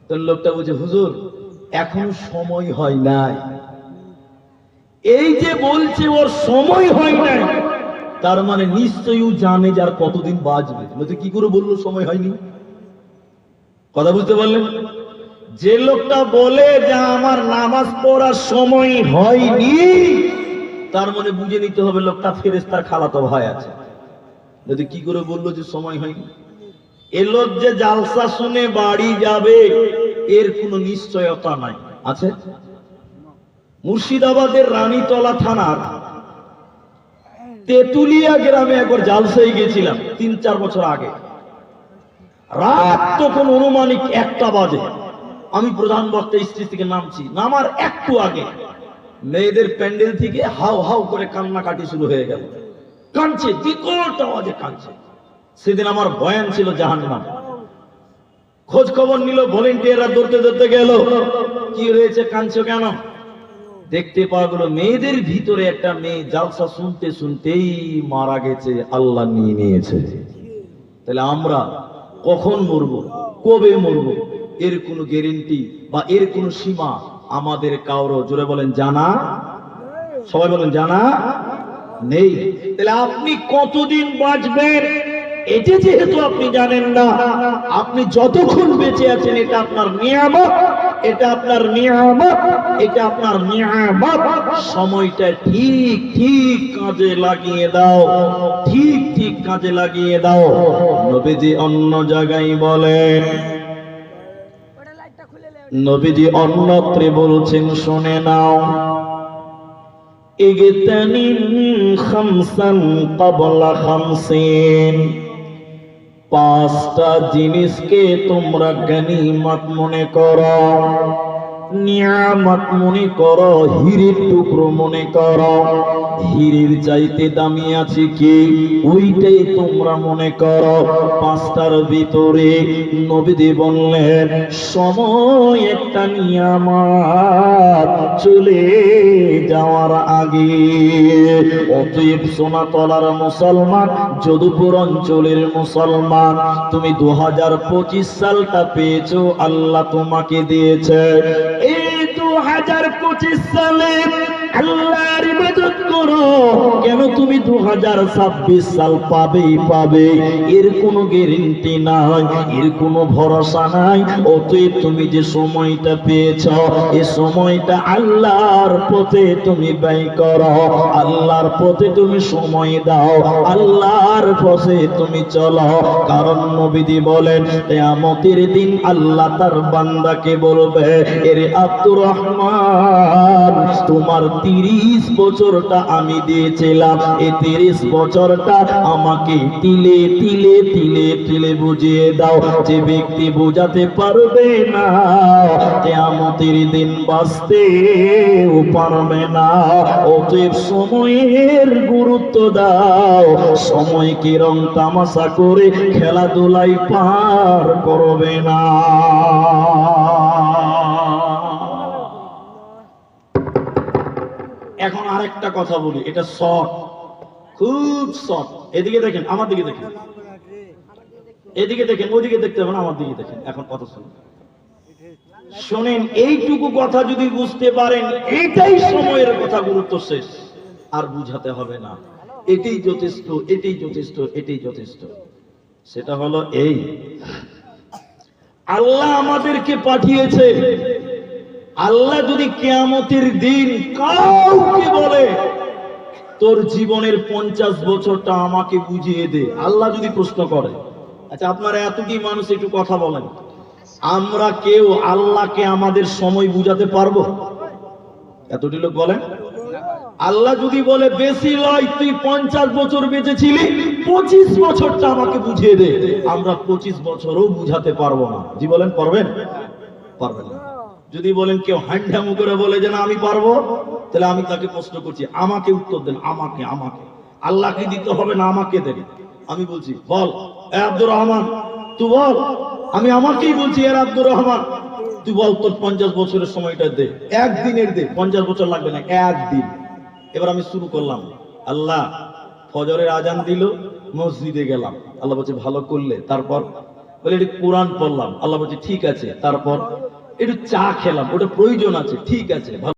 তো লোকটা বলছে, হুজুর এখনো সময় হয় নাই। এই যে বলছে ওর সময় হয় নাই, তার মানে নিশ্চয়ই ও জানে যে আর কতদিন বাঁচবে। নয়তো কি করে বললো সময় হয়নি? কথা বুঝতে পারলেন? যে লোকটা বলে যে আমার নামাজ পড়ার সময় হয়নি, তার মানে বুঝে নিতে হবে লোকটা ফেরেশতার খালাতো ভাই আছে। নয়তো কি করে বললো যে সময় হয়নি? এ লোক যে জালসা শুনে বাড়ি যাবে এর কোনো নিশ্চয়তা নাই। আছে? মুর্শিদাবাদের রানীতলা থানার তেতুলিয়া গ্রামে একবার জালসায় গেছিলাম 3-4 বছর আগে। রাত তখন অনুমানিক 1টা বাজে। আমি প্রধান বক্তা স্টেজ থেকে নামছি, নামার একটু আগে মেয়েদের প্যান্ডেল থেকে হাউ হাউ করে কান্নাকাটি শুরু হয়ে গেল। কাঁদছে, বিকট আওয়াজে কাঁদছে। সেদিন আমার বয়ান ছিল জাহান্নাম। খোঁজ খবর নিল, ভলেন্টিয়াররা দৌড়তে দৌড়তে গেল, কি হয়েছে, কাঁদছো কেন? দেখতে পাওয়া গেল মেয়েদের ভিতরে একটা মেয়ে জালসা শুনতে শুনতেই মারা গেছে, আল্লাহ নিয়ে নিয়েছে। তাহলে আমরা কখন মরবো, কবে মরবো, এর কোনো গ্যারেন্টি বা এর কোনো সীমা আমাদের কারো, জোরে বলেন, জানা? সবাই বলেন জানা নেই। তাহলে আপনি কতদিন বাঁচবেন এটা যেহেতু আপনি জানেন না, আপনি যতক্ষণ বেঁচে আছেন এটা আপনার নিয়ামত, এটা আপনার নিয়ামত, এটা আপনার নিয়ামত। সময়টা ঠিক ঠিক কাজে লাগিয়ে দাও, ঠিক ঠিক কাজে লাগিয়ে দাও। নবীজি অন্য জায়গায় বলেন, নবীজি অন্যত্রে বলছেন, শুনে নাও, ইগতানিম খামসান ক্বাবলা খামসিন, 5টা জিনিসকে তোমরা গনিমত মনে করো, নিয়ামত মনে করো, হীরের টুকরো মনে করো। হীরের চাইতে দামি আছে কি, ওইটাই তোমরা মনে করো। 5টার ভিতরে নবীজি বললেন সময় একটা নিয়ামত, চলে যাওয়ার আগে। অতএব সোনাতলার মুসলমান, যদুপুর অঞ্চলের মুসলমান, তুমি 2025 সালটা পেয়েছো, আল্লাহ তোমাকে দিয়েছে। এই 2025 সালে আল্লাহর ইবাদত করো। কেন তুমি 2026 সাল পাবেই পাবে, এর কোনো গ্যারান্টি নাই, এর কোনো ভরসা নাই। অতএব তুমি যে সময়টা পেয়েছো, এই সময়টা আল্লাহর পথে তুমি ব্যয় করো, আল্লাহর পথে তুমি সময় দাও, আল্লাহর পথে তুমি চলো। কারণ নবীজি বলেন কিয়ামতের দিন আল্লাহ তার বান্দাকে বলবে, এরে আব্দুর রহমান, তোমার 30 বছরটা আমি দিয়েছিলাম, এই 30 বছরটা আমাকে তিলে তিলে তিলে তিলে বুঝিয়ে দাও। যে ব্যক্তি বোঝাতে পারবে না, কিয়ামতের দিন বাঁচতেও পারবে না। অতএব সময়ের গুরুত্ব দাও, সময়কে রং তামাশা করে খেলাধুলাই পার করবে না। এখন আরেকটা কথা বলি, এটা শর্ট, খুব শর্ট। এদিকে দেখেন, আমার দিকে দেখেন, এদিকে দেখেন, ওদিকে দেখতে হবে না, আমার দিকে দেখেন। এখন কথা শুনুন, শোনেন, এইটুকু কথা যদি বুঝতে পারেন, এটাই সময়ের কথা, গুরুত্ব শেষ, আর বুঝাতে হবে না। এটাই যথেষ্ট, এটাই যথেষ্ট, এটাই যথেষ্ট। সেটা হলো এই, আল্লাহ আমাদেরকে পাঠিয়েছে। আল্লাহ যদি কিয়ামতের দিন কাউকে বলে তোর জীবনের 50 বছরটা আমাকে বুঝিয়ে দে, আল্লাহ যদি প্রশ্ন করে, আচ্ছা আপনারা এতটি মানুষ একটু কথা বলেন, আমরা কেউ আল্লাহকে আমাদের সময় বুঝাতে পারবো? এতটি লোক বলেন। আল্লাহ যদি বলে বেশি লয়, তুই 50 বছর বেঁচেছিলি, 25 বছরটা আমাকে বুঝিয়ে দে, আমরা 25 বছরও বুঝাতে পারবো না। জি বলেন, পারবেন? পারবেন না। যদি বলেন কেউ হান্ডামু করে বলে যে না আমি পারবো, তাহলে আমি তাকে প্রশ্ন করছি, আমাকে উত্তর দেন, আমাকে, আমাকে। আল্লাহকে দিতে হবে না, আমাকে দেন। আমি বলছি, বল এ আব্দুর রহমান, তুই বল। আমি আমাকেই বলছি, এর আব্দুর রহমান, তুই বল তোর 50 বছরের সময়টা দে, একদিনের দে, 50 বছর লাগবে না, একদিন। এবার আমি শুরু করলাম, আল্লাহ ফজরের আজান দিল, মসজিদে গেলাম, আল্লাহ বলছে ভালো করলে। তারপর বলে একটু কোরআন পড়লাম। আল্লাহ বলছে ঠিক আছে। তারপর একটু চা খেলাম, ওটা প্রয়োজন আছে, ঠিক আছে।